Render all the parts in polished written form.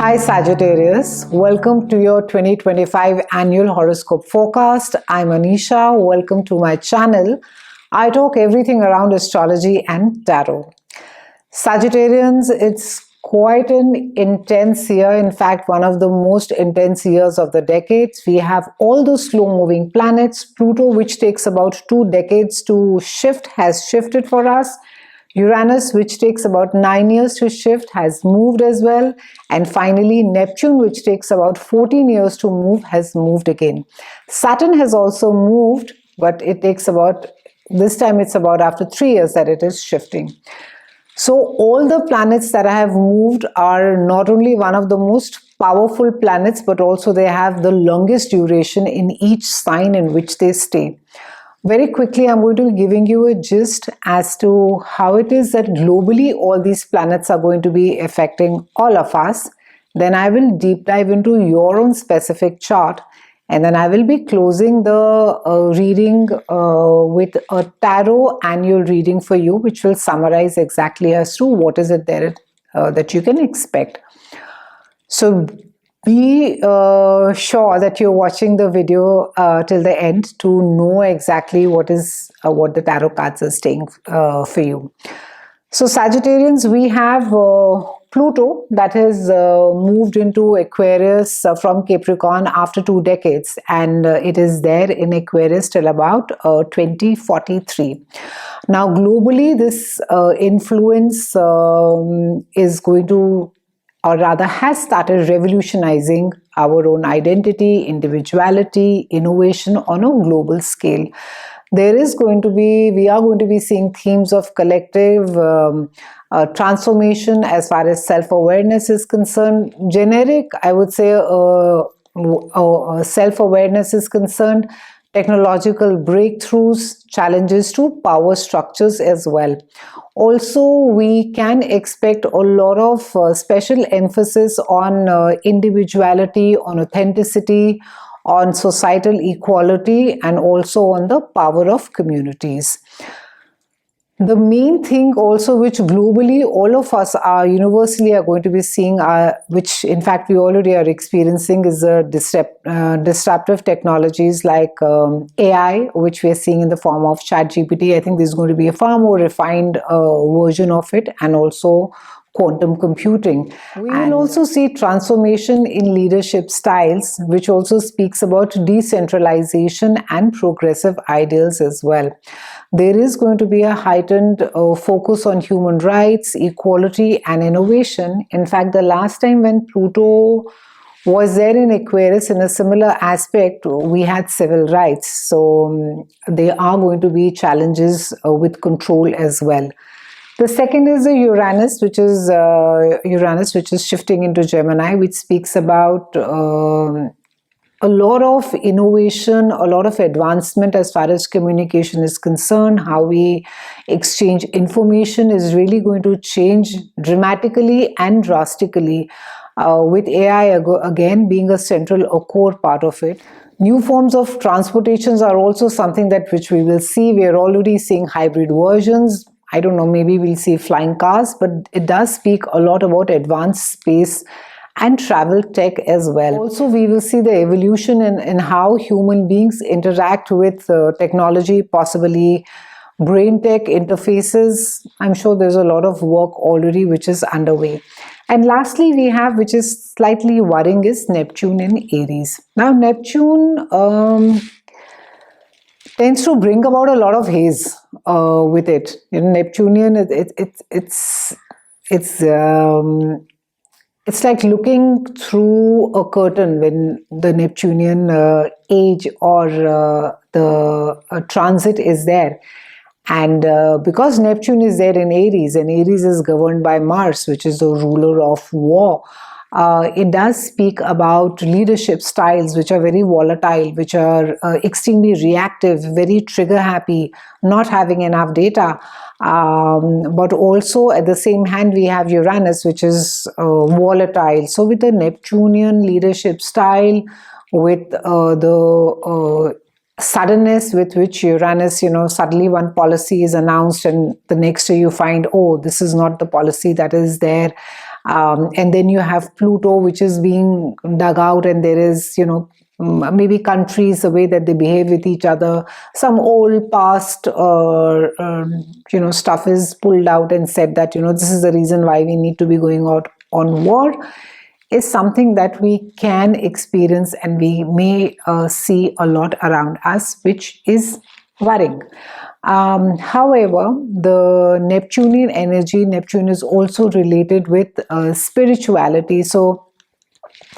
Hi Sagittarius, welcome to your 2025 annual horoscope forecast. I'm Anisha. Welcome to my channel. I talk everything around astrology and tarot. Sagittarians, it's quite an intense year. In fact, one of the most intense years of the decades. We have all those slow-moving planets. Pluto, which takes about 2 decades to shift, has shifted for us. Uranus, which takes about 9 years to shift, has moved as well. And finally, Neptune, which takes about 14 years to move, has moved again. Saturn has also moved, but it takes about, this time it's about after 3 years that it is shifting. So all the planets that I have moved are not only one of the most powerful planets, but also they have the longest duration in each sign in which they stay. Very quickly, I'm going to be giving you a gist as to how it is that globally all these planets are going to be affecting all of us. Then I will deep dive into your own specific chart. And then I will be closing the reading with a tarot annual reading for you, which will summarize exactly as to what is it there that you can expect. So be sure that you're watching the video till the end to know exactly what the tarot cards are saying for you. So Sagittarians, we have Pluto that has moved into Aquarius from Capricorn after 2 decades, and it is there in Aquarius till about 2043. Now globally this influence is going to, or rather has started, revolutionizing our own identity, individuality, innovation on a global scale. We are going to be seeing themes of collective transformation as far as self-awareness is concerned. Generic, I would say, self-awareness is concerned, technological breakthroughs, challenges to power structures as well. Also, we can expect a lot of special emphasis on individuality, on authenticity, on societal equality, and also on the power of communities. The main thing also which globally all of us are universally are going to be seeing, which in fact we already are experiencing, is disruptive technologies like AI, which we are seeing in the form of ChatGPT. I think there's going to be a far more refined version of it, and also quantum computing. We will also see transformation in leadership styles, which also speaks about decentralization and progressive ideals as well. There is going to be a heightened focus on human rights, equality, and innovation. In fact, the last time when Pluto was there in Aquarius in a similar aspect, we had civil rights. So there are going to be challenges with control as well. The second is the Uranus, which is shifting into Gemini, which speaks about a lot of innovation, a lot of advancement as far as communication is concerned. How we exchange information is really going to change dramatically and drastically, with AI again being a central or core part of it. New forms of transportations are also something which we will see. We are already seeing hybrid versions. I don't know, maybe we'll see flying cars, but it does speak a lot about advanced space and travel tech as well. Also, we will see the evolution in how human beings interact with technology, possibly brain tech interfaces. I'm sure there's a lot of work already which is underway. And lastly, we have, which is slightly worrying, is Neptune in Aries. Now, Neptune tends to bring about a lot of haze with it. Neptunian, it's like looking through a curtain when the Neptunian age or the transit is there. And because Neptune is there in Aries, and Aries is governed by Mars, which is the ruler of war, it does speak about leadership styles which are very volatile, which are extremely reactive, very trigger happy, not having enough data. But also at the same hand, we have Uranus, which is volatile. So with the Neptunian leadership style, with the suddenness with which Uranus, suddenly one policy is announced and the next day you find, oh, this is not the policy that is there. And then you have Pluto, which is being dug out, and there is, maybe countries, the way that they behave with each other, some old past stuff is pulled out and said that this is the reason why we need to be going out on war, is something that we can experience, and we may see a lot around us, which is worrying. However, the Neptunian energy, Neptune is also related with spirituality. So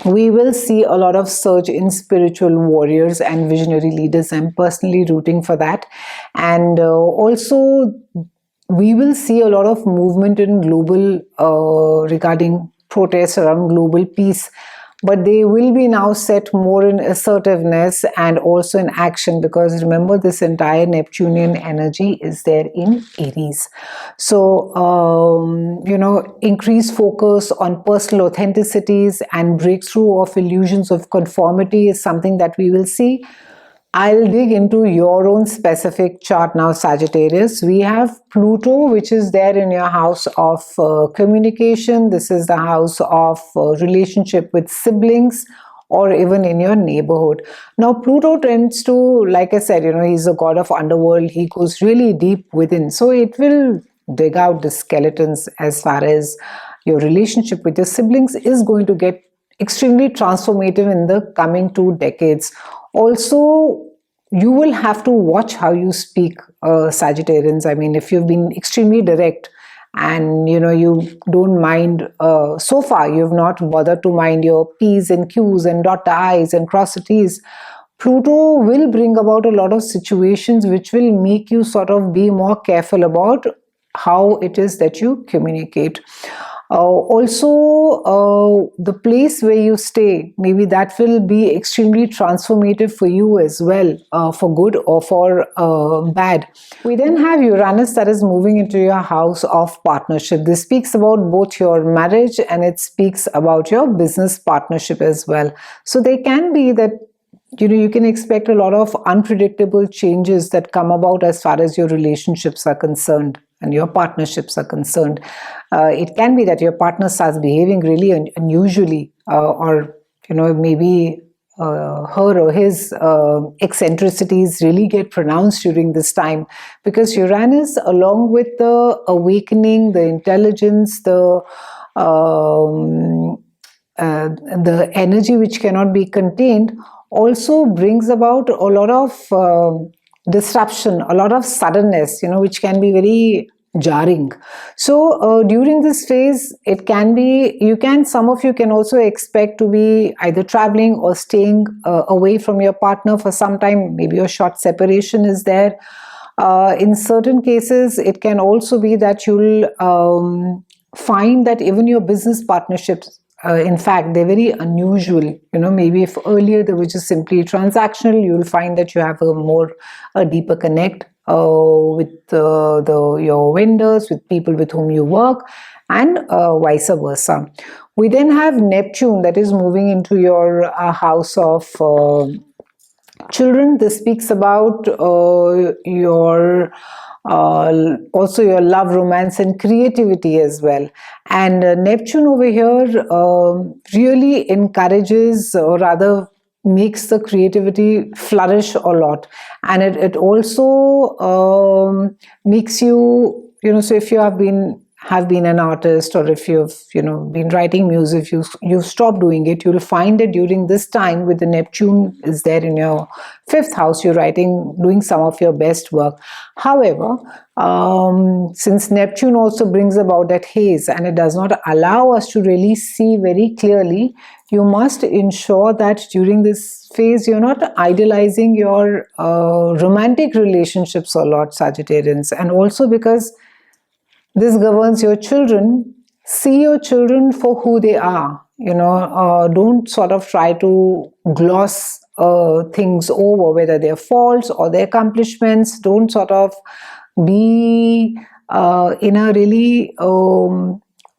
we will see a lot of surge in spiritual warriors and visionary leaders. I'm personally rooting for that. And also, we will see a lot of movement in global regarding protests around global peace. But they will be now set more in assertiveness and also in action, because remember, this entire Neptunian energy is there in Aries. So, increased focus on personal authenticities and breakthrough of illusions of conformity is something that we will see. I'll dig into your own specific chart now, Sagittarius. We have Pluto, which is there in your house of communication. This is the house of relationship with siblings, or even in your neighborhood. Now, Pluto tends to, like I said, he's a god of underworld. He goes really deep within. So it will dig out the skeletons as far as your relationship with your siblings is going to get extremely transformative in the coming 2 decades. Also, you will have to watch how you speak, Sagittarians. I mean, if you've been extremely direct and you don't mind, so far you've not bothered to mind your P's and Q's and dot the I's and cross the T's, Pluto will bring about a lot of situations which will make you sort of be more careful about how it is that you communicate. Also, the place where you stay, maybe that will be extremely transformative for you as well, for good or for bad. We then have Uranus that is moving into your house of partnership. This speaks about both your marriage and it speaks about your business partnership as well. So there can be that you can expect a lot of unpredictable changes that come about as far as your relationships are concerned and your partnerships are concerned. It can be that your partner starts behaving really unusually, or maybe her or his eccentricities really get pronounced during this time, because Uranus, along with the awakening, the intelligence, the energy which cannot be contained, also brings about a lot of disruption, a lot of suddenness, which can be very jarring. So during this phase, it can be, some of you can also expect to be either traveling or staying away from your partner for some time. Maybe a short separation is there. In certain cases, it can also be that you'll find that even your business partnerships, in fact, they're very unusual. Maybe if earlier they were just simply transactional, you'll find that you have a deeper connect with your vendors, with people with whom you work, and vice versa. We then have Neptune that is moving into your house of children. This speaks about your also your love, romance, and creativity as well. And Neptune over here really encourages, or rather makes the creativity flourish a lot. And it also makes you, so if you have been an artist, or if you've been writing music, you've stopped doing it, you'll find that during this time, with the Neptune is there in your 5th house, you're doing some of your best work. However, since Neptune also brings about that haze and it does not allow us to really see very clearly, you must ensure that during this phase you're not idealizing your romantic relationships a lot, Sagittarians. And also because this governs your children, see your children for who they are. Don't sort of try to gloss things over, whether they're faults or their accomplishments. Don't sort of be in a really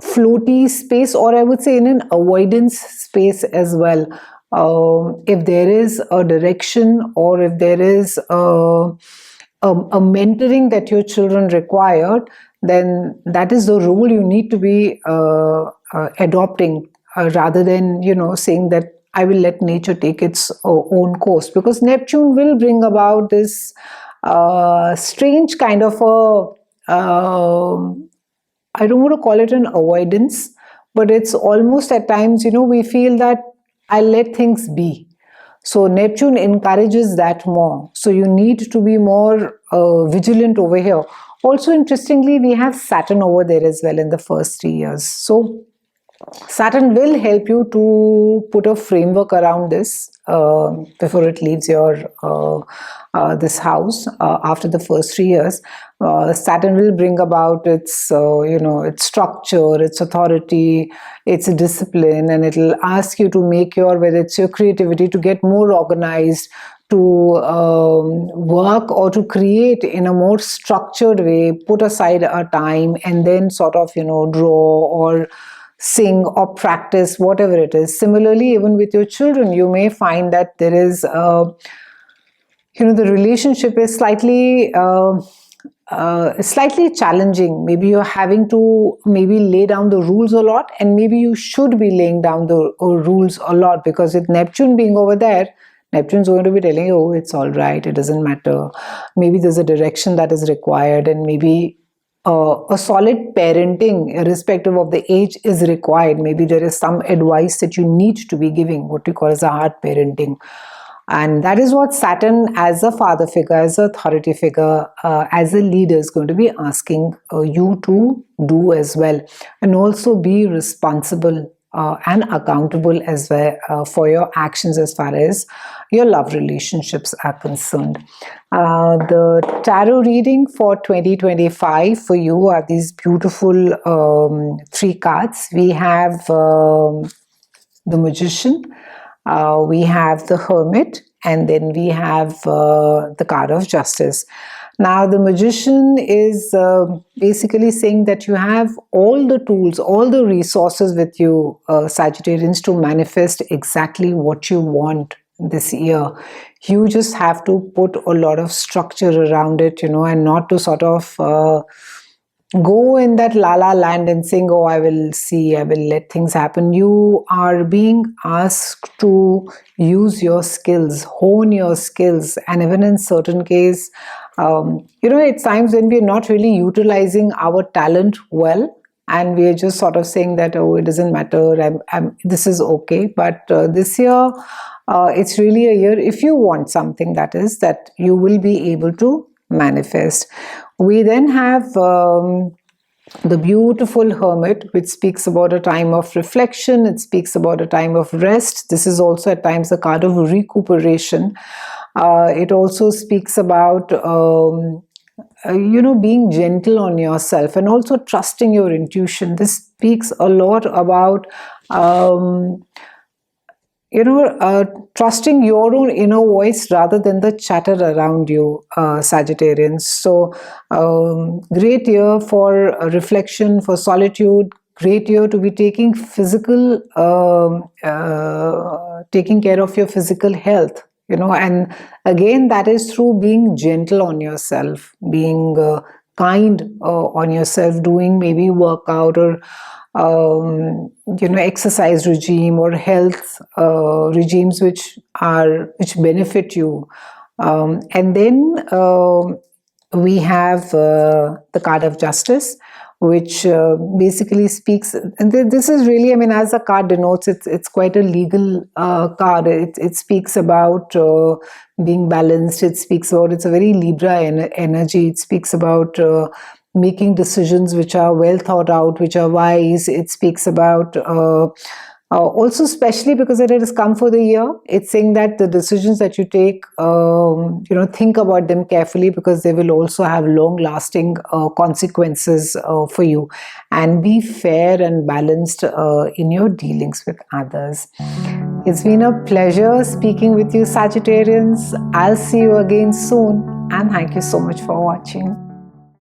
floaty space, or I would say in an avoidance space as well. If there is a direction, or if there is a mentoring that your children require, then that is the role you need to be adopting, rather than, saying that I will let nature take its own course, because Neptune will bring about this strange kind of I don't want to call it an avoidance, but it's almost at times, we feel that I'll let things be. So Neptune encourages that more. So you need to be more vigilant over here. Also, interestingly, we have Saturn over there as well in the first 3 years. So Saturn will help you to put a framework around this before it leaves your this house after the first 3 years. Saturn will bring about its its structure, its authority, its discipline, and it'll ask you to make whether it's your creativity, to get more organized, to work or to create in a more structured way, put aside a time and then sort of draw or sing or practice, whatever it is. Similarly, even with your children, you may find that there is the relationship is slightly challenging. Maybe you're having to lay down the rules a lot, and maybe you should be laying down the rules a lot, because with Neptune being over there, Neptune's going to be telling you, oh, it's all right, it doesn't matter. Maybe there's a direction that is required, and maybe a solid parenting, irrespective of the age, is required. Maybe there is some advice that you need to be giving, what you call as a hard parenting. And that is what Saturn, as a father figure, as an authority figure, as a leader, is going to be asking you to do as well. And also be responsible and accountable as well for your actions as far as your love relationships are concerned. The tarot reading for 2025 for you are these beautiful 3 cards. We have the Magician, we have the Hermit, and then we have the card of Justice. Now, the Magician is basically saying that you have all the tools, all the resources with you, Sagittarians, to manifest exactly what you want this year. You just have to put a lot of structure around it, and not to sort of go in that la-la land and saying, oh, I will see, I will let things happen. You are being asked to use your skills, hone your skills, and even in certain case, it's times when we're not really utilizing our talent well, and we're just sort of saying that, oh, it doesn't matter, this is okay. But this year, it's really a year, if you want something, that you will be able to manifest. We then have the beautiful Hermit, which speaks about a time of reflection. It speaks about a time of rest. This is also at times a card of recuperation. It also speaks about being gentle on yourself and also trusting your intuition. This speaks a lot about trusting your own inner voice rather than the chatter around you, Sagittarians. So, great year for reflection, for solitude. Great year to be taking care of your physical health. And again, that is through being gentle on yourself, being kind on yourself, doing maybe workout or exercise regime or health regimes which benefit you. And then we have the card of Justice, which basically speaks, and this is really, as the card denotes, it's quite a legal card. It speaks about being balanced. It speaks about, it's a very Libra energy. It speaks about making decisions which are well thought out, which are wise. It speaks about also, especially because it has come for the year, it's saying that the decisions that you take, think about them carefully, because they will also have long-lasting consequences for you. And be fair and balanced in your dealings with others. It's been a pleasure speaking with you, Sagittarians. I'll see you again soon, and thank you so much for watching.